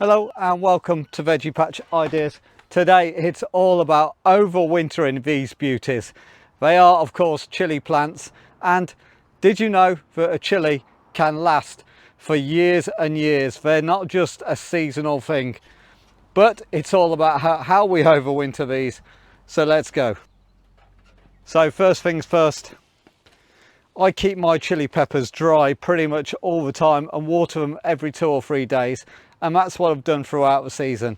Hello and welcome to Veggie Patch Ideas. Today it's all about overwintering these beauties. They are of course chili plants, and did you know that a chili can last for years and years? They're not just a seasonal thing, but it's all about how we overwinter these. So let's go. So first things first, I keep my chili peppers dry pretty much all the time and water them every 2 or 3 days, and that's what I've done throughout the season.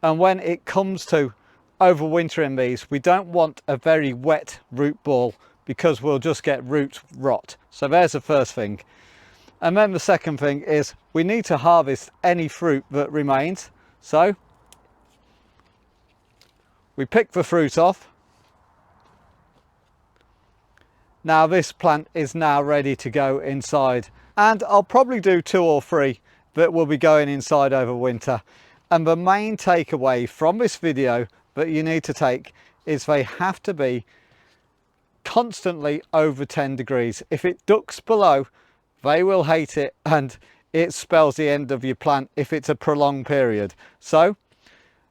And when it comes to overwintering these, we don't want a very wet root ball because we'll just get root rot. So there's the first thing. And then the second thing is we need to harvest any fruit that remains. So we pick the fruit off. Now this plant is now ready to go inside, and I'll probably do 2 or 3 that will be going inside over winter. And the main takeaway from this video that you need to take is they have to be constantly over 10 degrees. If it ducks below, they will hate it, and it spells the end of your plant if it's a prolonged period. So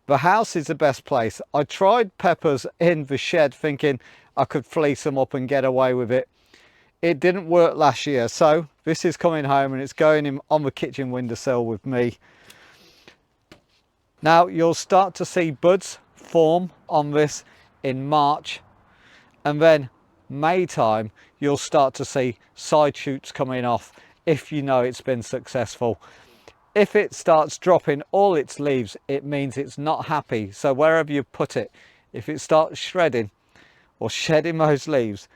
the house is the best place. I tried peppers in the shed thinking I could fleece them up and get away with it. It didn't work last year, so this is coming home and it's going in on the kitchen windowsill with me. Now you'll start to see buds form on this in March, and then May time you'll start to see side shoots coming off if you know it's been successful. If it starts dropping all its leaves, it means it's not happy. So wherever you put it, if it starts shredding or shedding those leaves,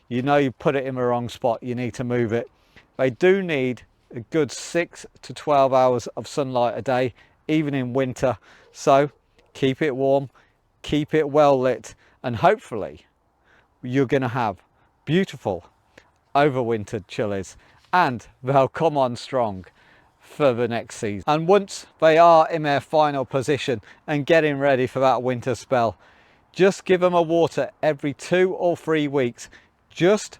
you know you put it in the wrong spot. You need to move it. They do need a good 6 to 12 hours of sunlight a day, even in winter. So keep it warm, keep it well lit, and hopefully you're going to have beautiful overwintered chilies, and they'll come on strong for the next season. And once they are in their final position and getting ready for that winter spell, just give them a water every 2 or 3 weeks, just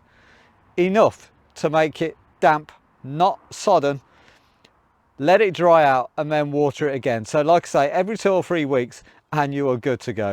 enough to make it damp, not sodden. Let it dry out and then water it again. So like I say, every 2 or 3 weeks and you are good to go.